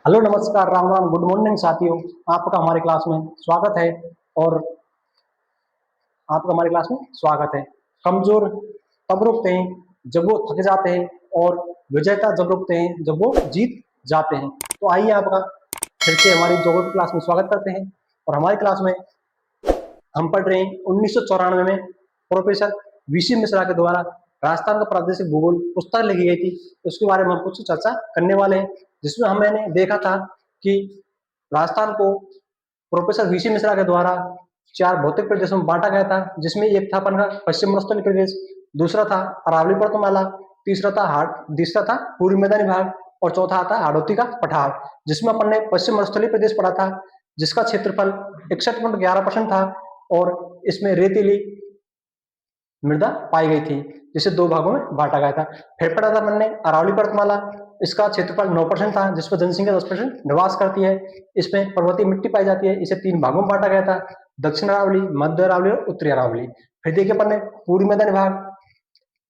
Hello, नमस्कार, Ram Ram, good morning साथियों। आपका हमारे क्लास में स्वागत है। और आपका हमारे क्लास में स्वागत है। कमजोर तब रुकते हैं जब वो थक जाते हैं, और विजेता जब रुकते हैं जब वो जीत जाते हैं। तो आइए आपका फिर से हमारी ज्योग्राफी क्लास में स्वागत करते हैं। और हमारी क्लास में हम पढ़ रहे हैं 1994 में प्रोफेसर वीसी मिश्रा के द्वारा राजस्थान का प्रादेशिक भूगोल पुस्तक लिखी गई थी। उसके बारे में हम कुछ चर्चा करने वाले हैं, जिसमें मैंने देखा था कि राजस्थान को प्रोफेसर वीसी मिश्रा के द्वारा 4 भौतिक प्रदेशों में बांटा गया था, जिसमें एक था अपन का पश्चिम मरुस्थलीय प्रदेश, दूसरा था अरावली पर्वतमाला, तीसरा था पूर्वी मैदानी भाग, और चौथा आता है हाड़ौती का पठार। जिसमें अपन ने पश्चिम मरुस्थलीय प्रदेश पढ़ा था, जिसका क्षेत्रफल 61.11% था, और इसमें रेतीली मृदा पाई गई थी, जिसे 2 भागों में बांटा गया था। फिर पढ़ा था हमने अरावली पर्वतमाला। इसका क्षेत्रफल 9% था, जिस पर जनसंख्या 10% निवास करती है। इसमें पर्वतीय मिट्टी पाई जाती है। इसे 3 भागों में बांटा गया था, दक्षिण अरावली, मध्य अरावली और उत्तरी अरावली। फिर देखिए अपन ने पूर्वी मैदानी भाग,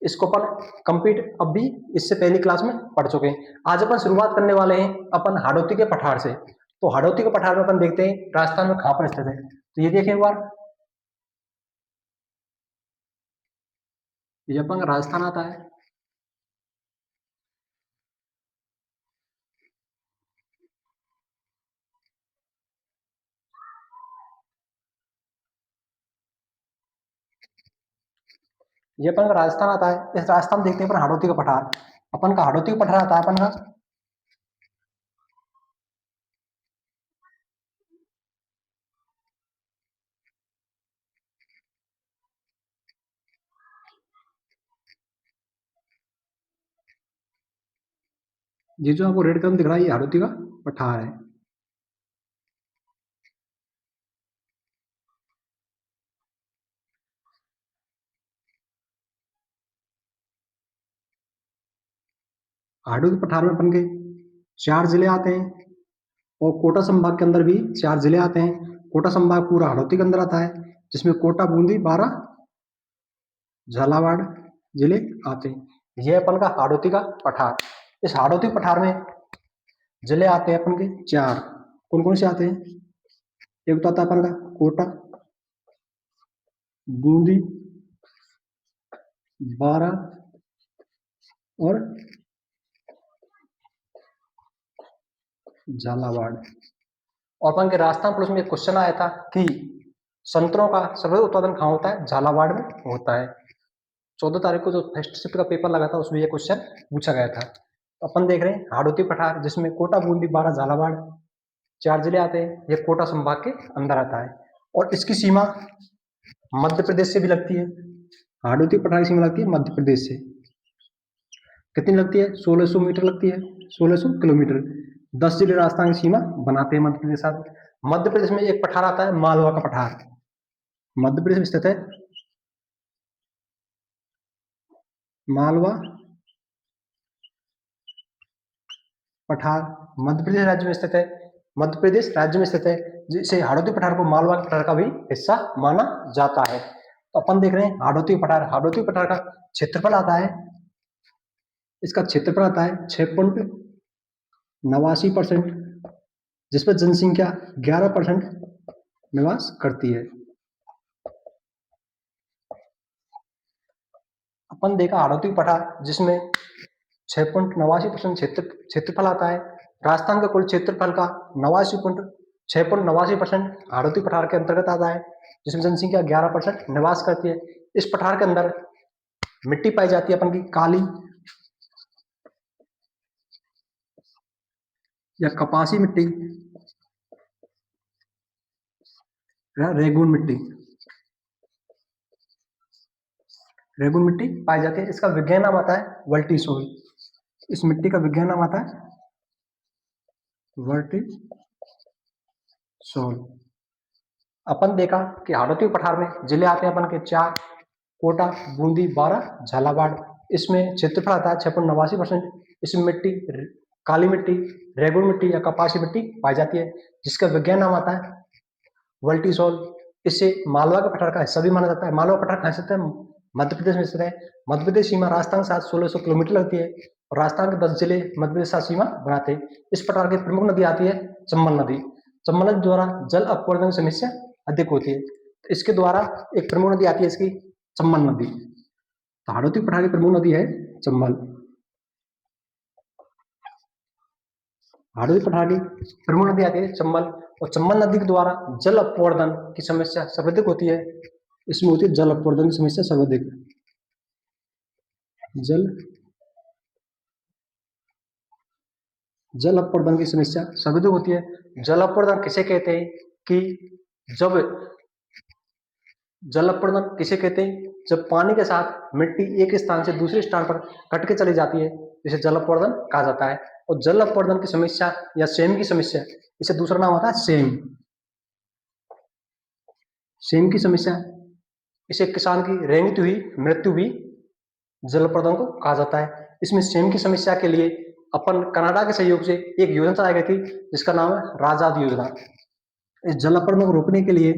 इसको अपन कंप्लीट अब भी इससे पहली क्लास में पढ़ चुके हैं। आज अपन शुरुआत करने वाले हैं अपन हाड़ौती के पठार से। तो हाड़ौती के पठार में अपन देखते हैं राजस्थान में कहाँ पर स्थित है। तो ये देखें एक बार, ये अपन का राजस्थान आता है। ये अपन का राजस्थान आता है। इस राजस्थान देखते हैं अपन हाड़ौती का पठार। अपन का हाड़ौती का पठार आता है अपन का। ये जो आपको रेड कलर दिख रहा है, ये हाड़ौती का पठार है। हाड़ौती पठार में अपन के 4 जिले आते हैं, और कोटा संभाग के अंदर भी 4 जिले आते हैं। कोटा संभाग पूरा हाड़ौती के अंदर आता है, जिसमें कोटा, बूंदी, बारां, झालावाड़ जिले आते हैं। ये अपन का हाड़ौती का पठार। इस हाड़ौती पठार में जिले आते हैं अपन के 4। कौन कौन से आते हैं? एक तो आता है अपन का कोटा, बूंदी, बारां और झालावाड़। और अपन के राजस्थान पुलिस में एक क्वेश्चन आया था कि संतरों का सर्वाधिक उत्पादन कहाँ होता है? झालावाड़ में होता है। 14 तारीख को जो फर्स्ट शिफ्ट का पेपर लगा था, उसमें ये क्वेश्चन पूछा गया था। तो अपन देख रहे हैं हाड़ौती पठार, जिसमें कोटा, बूंदी, बारां, झालावाड़ 4 जिले आते हैं। ये कोटा संभाग के अंदर आता है, और इसकी सीमा मध्य प्रदेश से भी लगती है। हाड़ौती पठार की सीमा लगती है मध्य प्रदेश से। कितनी लगती है? 1600 मीटर लगती है, 1600 किलोमीटर। 10 जिले राजस्थान की सीमा बनाते हैं मध्य प्रदेश साथ। मध्य प्रदेश में एक पठार आता है मालवा का पठार। मध्य प्रदेश में स्थित है मालवा पठार। मध्य प्रदेश राज्य में स्थित है। मध्य प्रदेश राज्य में स्थित है, जिसे हाड़ौती पठार को मालवा पठार का भी हिस्सा माना जाता है। तो अपन देख रहे हैं हाड़ौती पठार। हाड़ौती पठार का क्षेत्रफल आता है, इसका क्षेत्रफल आता है 6.89%, जिस पर जनसंख्या 11% निवास करती है। अपन देखा हाड़ौती पठार, जिसमें 6.89% क्षेत्रफल आता है। राजस्थान का कुल क्षेत्रफल का 6.89% हाड़ौती पठार के अंतर्गत आता है, जिसमें जनसंख्या 11% निवास करती है। इस पठार के अंदर मिट्टी पाई जाती है अपन की काली या कपासी मिट्टी या रेगून मिट्टी। रेगून मिट्टी पाई जाती है। इसका विज्ञान नाम आता है वर्टी सोल। इस मिट्टी का विज्ञान नाम आता है वर्टी सोल। अपन देखा कि हाड़ौती पठार में जिले आते हैं अपन के 4: कोटा, बूंदी, बारां, झालावाड़। इसमें क्षेत्रफल आता है 6.89%। इसमें मिट्टी काली मिट्टी, रेगुड़ मिट्टी या कपासी मिट्टी पाई जाती है, जिसका विज्ञान नाम आता है वर्टिसोल। इसे मालवा के पठार का हिस्सा भी माना जाता है। मालवा पठार कहाँ स्थित है? मध्य प्रदेश में स्थित है। मध्य प्रदेश सीमा राजस्थान के साथ 1600 किलोमीटर लगती है। और राजस्थान के 10 जिले मध्य प्रदेश से सीमा बनाते हैं। इस प्रकार की प्रमुख नदी आती है चंबल नदी। चंबल नदी द्वारा जल अपवर्तन की समस्या अधिक होती है। तो इसके द्वारा एक प्रमुख नदी आती है इसकी चंबल नदी। तो हाड़ौती पठार की प्रमुख नदी है चंबल। हाड़ौती पठार की प्रमुख नदी आती है चंबल, और चंबल नदी के द्वारा जल अपवर्तन की समस्या सर्वाधिक होती है। इसमें होती है जल अपवर्तन की समस्या सर्वाधिक। जल अपवर्तन की समस्या सर्वाधिक होती है। जल अपवर्तन किसे कहते हैं कि जब जल अपवर्तन किसे कहते हैं जब पानी के साथ मिट्टी एक स्थान से दूसरे स्थान पर कट के चली जाती है, जिसे जल अपवर्तन कहा जाता है। और जल अपवर्तन की समस्या या सेम की समस्या, इसे दूसरा नाम होता है सेम। सेम की समस्या, इसे किसान की रेंगती हुई मृत्यु भी जल अपवर्तन को कहा जाता है। इसमें सेम की समस्या के लिए अपन कनाडा के सहयोग से एक योजना चलाई गई थी जिसका नाम है राजद योजना। इस जल अपवर्तन को रोकने के लिए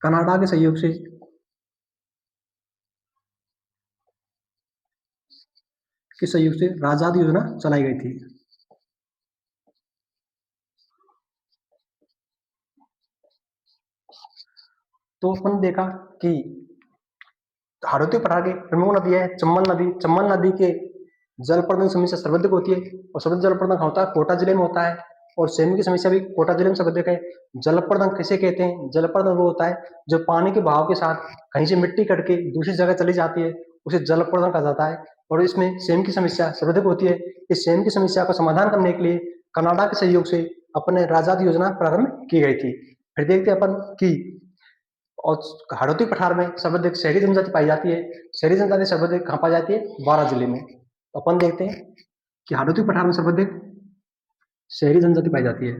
कनाडा के सहयोग से राजद योजना चलाई गई थी। तो अपन देखा कि हाड़ौती पठार की प्रमुख नदी है चंबल नदी। चंबल नदी के जल प्रदूषण समस्या सर्वाधिक होती है, और सर्वाधिक जल प्रदूषण होता है कोटा जिले में होता है, और सेम की समस्या भी कोटा जिले में सर्वाधिक है। जल प्रदूषण किसे कहते हैं? जल प्रदूषण वो होता है जो पानी के बहाव के साथ कहीं से मिट्टी कट के दूसरी जगह चली जाती है, उसे जल प्रदूषण कहा जाता है। और इसमें सेम की समस्या सर्वाधिक होती है। इस सेम की समस्या का समाधान करने के लिए कनाडा के सहयोग से अपने राजद योजना प्रारंभ की गई थी। फिर देखते अपन की और हाड़ौती पठार में सर्वाधिक शहरी जनजाति पाई जाती है। शहरी जनजाति सर्वाधिक कहाँ पाई जाती है? 12 जिले में। तो अपन देखते हैं कि हाड़ौती पठार में सर्वाधिक शहरी जनजाति पाई जाती है।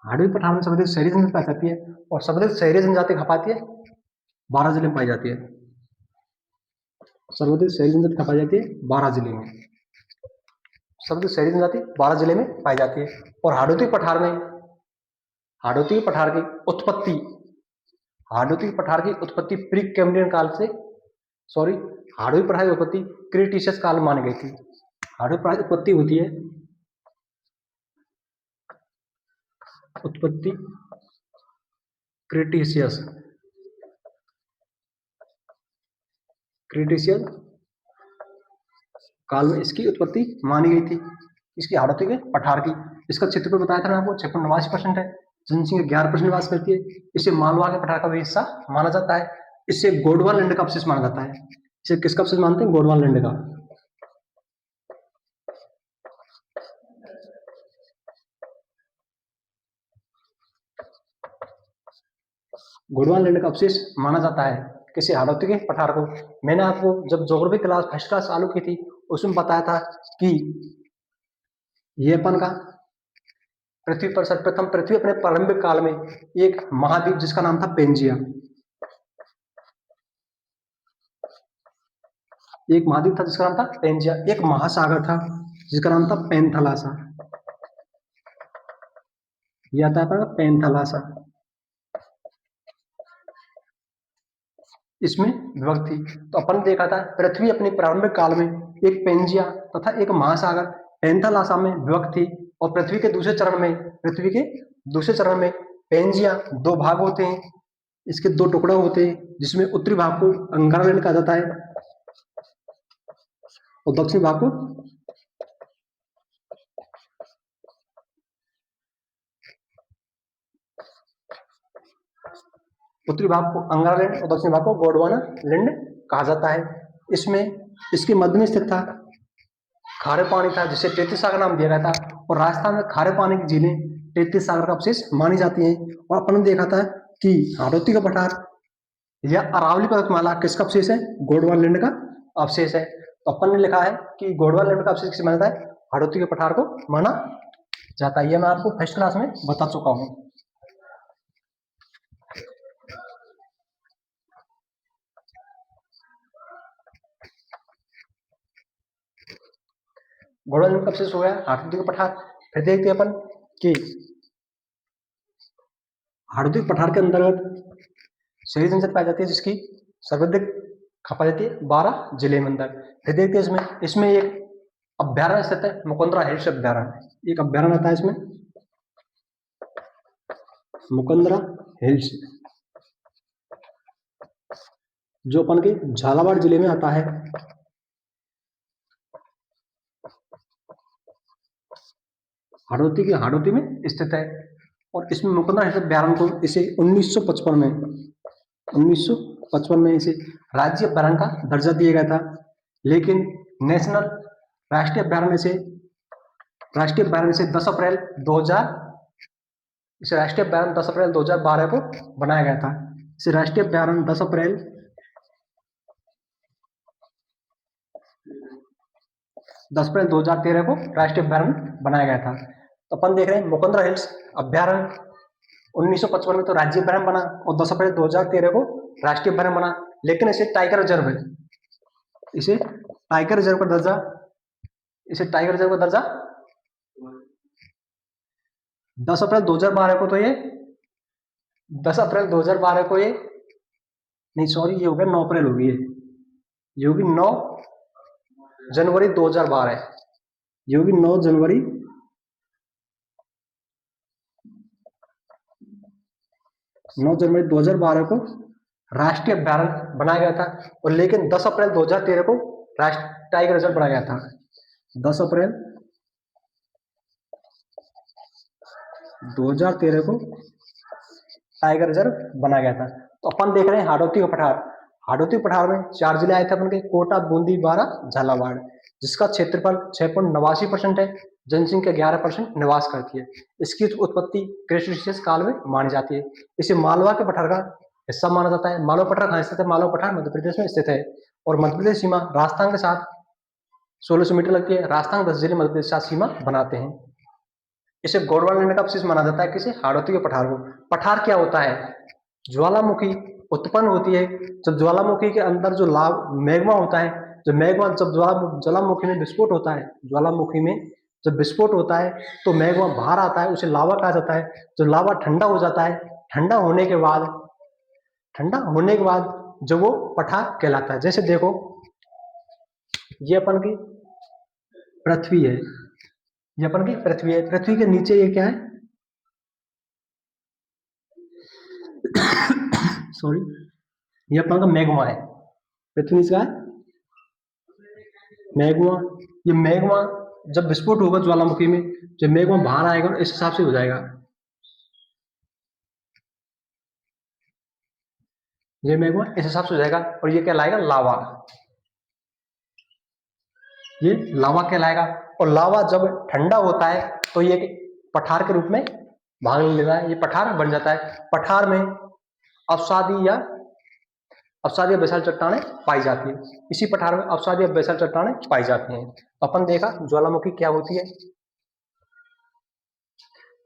हाड़ौती पठार में सर्वाधिक शहरी जनजाति पाई जाती है, और सर्वाधिक शहरी जनजाति कहाँ पाती है? 12 जिले में पाई जाती है। सर्वाधिक शहरी जनजाति कहाँ पाई जाती है? 12 जिले में। सर्वाधिक शहरी जनजाति 12 जिले में पाई जाती है। और हाड़ौती पठार की उत्पत्ति प्री कैम्ब्रियन काल से हाड़ौती पठार की उत्पत्ति क्रिटेशियस काल में मानी गई थी। हाड़ौती पठार की उत्पत्ति होती है क्रिटेशियस काल में इसकी उत्पत्ति मानी गई थी, इसकी हाड़ौती के पठार की। इसका क्षेत्रफल बताया था मैं आपको 56.89% है। जनसंख्या 11% निवास करती है। इसे मालवा के पठार का भी हिस्सा माना जाता है। इसे गोंडवाना लैंड का अवशेष माना जाता है। इसे किसका अवशेष मानते हैं? गोंडवाना लैंड का। गोंडवाना लैंड का अवशेष माना जाता है किसी हाड़ौती के पठार को। मैंने आपको जब ज्योग्राफी क्लास फर्स्ट क्लास चालू की थी उसमें बताया था कि ये अपन का पृथ्वी पर सर्वप्रथम पृथ्वी अपने प्रारंभिक काल में एक महाद्वीप जिसका नाम था पेंजिया, एक महाद्वीप था जिसका नाम था पेंजिया, एक महासागर था जिसका नाम था पेंथलासा। यह था पेंथलासा। इसमें विभक्त थी। तो अपन देखा था पृथ्वी अपने प्रारंभिक काल में एक पेंजिया तथा एक महासागर पेंथलासा में विभक्त थी। और पृथ्वी के दूसरे चरण में पेंजिया दो भाग होते हैं, इसके दो टुकड़े होते हैं, जिसमें उत्तरी भाग को अंगारा लैंड कहा जाता है और दक्षिणी भाग को उत्तरी भाग को अंगारा लैंड और दक्षिणी भाग को गोंडवाना लैंड कहा जाता है। इसमें इसके मध्य में स्थित था खारे पानी था जिसे तैतीस सागर नाम दिया गया था। और राजस्थान में खारे पानी की झीलें तैतीस सागर का अवशेष मानी जाती हैं। और अपन ने देखा था कि हाड़ौती का पठार या अरावली पर्वतमाला किसका अवशेष है? गोंडवाना लैंड का अवशेष है। तो अपन ने लिखा है कि गोंडवाना लैंड का अवशेष किसे माना जाता है? हाड़ौती के पठार को माना जाता है। यह मैं आपको फर्स्ट क्लास में बता चुका हूं। गोंडवाना लैंड का अवशेष हो गया हाड़ौती का पठार। फिर देखते हैं अपन कि हाड़ौती पठार के अंतर्गत शहरी जनजाति पाई जाती है जिसकी सर्वाधिक खपाई जाती है 12 जिले में अंदर। फिर देखते हैं इसमें एक अभ्यारण्य स्थित है, मुकुंदरा हिल्स अभ्यारण्य। एक अभ्यारण्य आता है इसमें, मुकुंदरा हिल्स, जो अपन के झालावाड़ जिले में आता है। हाड़ौती में स्थित है। और इसमें मुकुंदरा हिल्स अभ्यारण्य को इसे 1955 में इसे राज्य अभ्यारण्य का दर्जा दिया गया था। लेकिन नेशनल राष्ट्रीय अभ्यारण्य से 10 अप्रैल 2012 को बनाया गया था। इसे राष्ट्रीय अभ्यारण्य 10 अप्रैल 2013 को राष्ट्रीय अभ्यारण्य बनाया गया था। तो अपन देख रहे हैं मुकुंदरा हिल्स अभ्यारण्य 1955 में तो राज्य अभ्यारण्य बना और 10 अप्रैल 2013 को राष्ट्रीय अभ्यारण्य बना। लेकिन इसे टाइगर रिजर्व है, इसे टाइगर रिजर्व का दर्जा 10 अप्रैल 2012 को तो ये 10 अप्रैल 2012 को ये नहीं, सॉरी, ये हो गया 9 अप्रैल होगी, ये होगी 9 जनवरी 2012, ये होगी 9 जनवरी 2012 को राष्ट्रीय अभ्यारण्य बनाया गया था। और लेकिन 10 अप्रैल 2013 को राष्ट्रीय टाइगर रिजर्व बनाया गया था। 10 अप्रैल 2013 को टाइगर रिजर्व बनाया गया था। तो अपन देख रहे हैं हाड़ौती का पठार। हाड़ौती पठार में 4 जिले आए थे अपन के, कोटा, बूंदी, बारां, झालावाड़, जिसका क्षेत्रफल 6.89% है, जनसंख्या 11% निवास करती है। इसकी उत्पत्ति क्रेटेशियस काल में मानी जाती है। इसे मालवा के पठार का हिस्सा माना जाता है। मालवा पठार कहाँ स्थित है? मालवा पठार मध्य प्रदेश में स्थित है। और मध्य प्रदेश सीमा राजस्थान के साथ 1600 मीटर लगती है। राजस्थान 10 जिले मध्य प्रदेश के साथ सीमा बनाते हैं। इसे गोंडवाना लैंड का अवशेष माना जाता है। किसे? हाड़ौती के पठार को। पठार क्या होता है? ज्वालामुखी उत्पन्न होती है जब ज्वालामुखी के अंदर जो मैग्मा होता है, जो मैग्मा जब ज्वालामुखी में विस्फोट होता है, ज्वालामुखी में जब विस्फोट होता है तो मैग्मा बाहर आता है, उसे लावा कहा जाता है। जो लावा ठंडा हो जाता है, ठंडा होने के बाद जब वो पठार कहलाता है। जैसे देखो, ये अपन की पृथ्वी है, पृथ्वी के नीचे ये क्या है? सॉरी, ये अपन का मैग्मा है। पृथ्वी का मैग्मा, ये मैग्मा जब विस्फोट होगा ज्वालामुखी में, जब मैग्मा बाहर आएगा इस हिसाब से हो जाएगा। ये मैग्मा इस हिसाब से हो जाएगा और ये कहलाएगा लावा। ये लावा कहलाएगा। और लावा जब ठंडा होता है तो ये पठार के रूप में भाग ले लेता है, ये पठार बन जाता है। पठार में अवसादी या बेसाल्ट चट्टानें पाई जाती है। इसी पठार में अवसादी या बेसाल्ट चट्टानें पाई जाती हैं। अपन देखा ज्वालामुखी क्या होती है।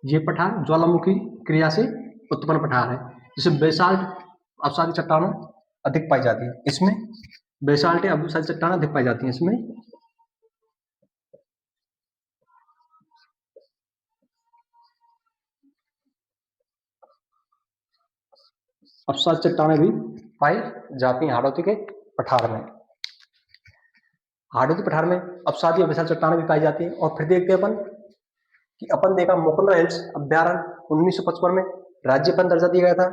ये पठार ज्वालामुखी क्रिया से उत्पन्न पठार है, जिसमें बेसाल्ट अवसादी चट्टानें अधिक पाई जाती है। इसमें बेसाल्ट या अवसादी चट्टानें अधिक पाई जाती हैं। इसमें अवसादी चट्टानें भी पाई जाती हैं हाड़ौती के पठार में। हाड़ौती पठार में अवसादी और बेसाल्ट चट्टानें भी पाई जाती हैं। और फिर देखते हैं अपन देखा मुकुंदरा हिल्स अभ्यारण्य 1955 में राज्य वन दर्जा दिया गया था।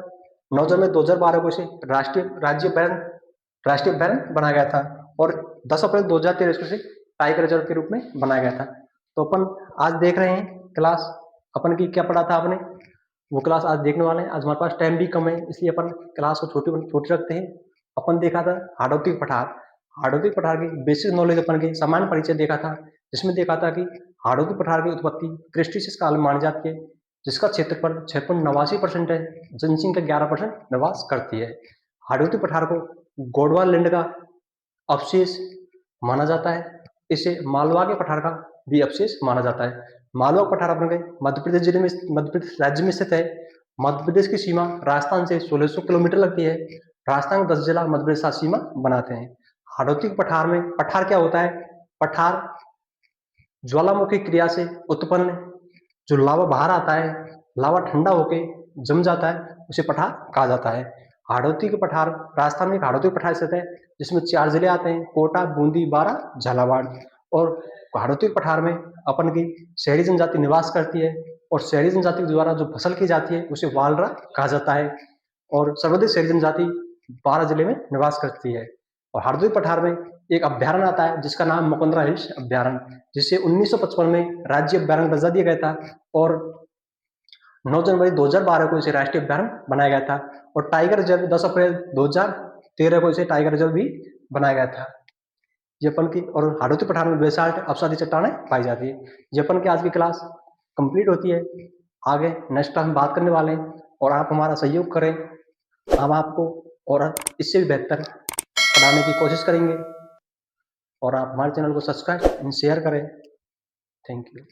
9 जनवरी 2012 को इसे राष्ट्रीय अभ्यारण्य बनाया गया था। और 10 अप्रैल 2013 को इसे टाइगर रिजर्व के रूप में बनाया गया था। तो अपन आज देख रहे हैं क्लास अपन की क्या पढ़ा था आपने, वो क्लास आज देखने वाले हैं। आज हमारे पास टाइम भी कम है, इसलिए अपन क्लास को छोटी रखते हैं। अपन देखा था हाड़ौती पठार की बेसिक नॉलेज, अपन की सामान्य परिचय देखा था, जिसमें देखा था कि हाड़ौती पठार की उत्पत्ति क्रेटेशियस काल में मानी जाती है, जिसका क्षेत्रफल 6.89% है, जनसंख्या 11% निवास करती है। हाड़ौती पठार को गोंडवाना लैंड का अवशेष माना जाता है। इसे मालवा के पठार का भी अवशेष माना जाता है। मालवा पठार अपने मध्य प्रदेश राज्य में स्थित है। मध्य प्रदेश की सीमा राजस्थान से 1600 किलोमीटर लगती है। राजस्थान के 10 जिला मध्य प्रदेश साथ सीमा बनाते हैं। हाड़ौती पठार में पठार क्या होता है? पठार ज्वालामुखी क्रिया से उत्पन्न जो लावा बाहर आता है, लावा ठंडा होके जम जाता है, उसे पठार कहा जाता है। हाड़ौती के पठार, राजस्थान में एक हाड़ौती पठार स्थित है जिसमें 4 जिले आते हैं, कोटा, बूंदी, बारां, झालावाड़। और हाड़ौती पठार में अपन की शहरी जनजाति निवास करती है और शहरी जनजाति के द्वारा जो फसल की जाती है उसे वालरा कहा जाता है। और सर्वाधिक शहरी जनजाति 12 जिले में निवास करती है। और हाड़ौती पठार में एक अभ्यारण्य आता है जिसका नाम मुकुंदरा हिल्स अभ्यारण्य, जिसे 1955 में राज्य अभ्यारण्य दर्जा दिया गया था और 9 जनवरी 2012 को इसे राष्ट्रीय अभ्यारण्य बनाया गया था। और टाइगर रिजर्व 10 अप्रैल 2013 को इसे टाइगर रिजर्व भी बनाया गया था। जापान की और हाड़ौती पठार में बेसाल्ट अपसादी चट्टानें पाई जाती है। जापान की आज की क्लास कंप्लीट होती है। आगे नेक्स्ट क्लास में बात करने वाले हैं और आप हमारा सहयोग करें, हम आपको और इससे भी बेहतर पढ़ाने की कोशिश करेंगे। और आप हमारे चैनल को सब्सक्राइब एंड शेयर करें। Thank you.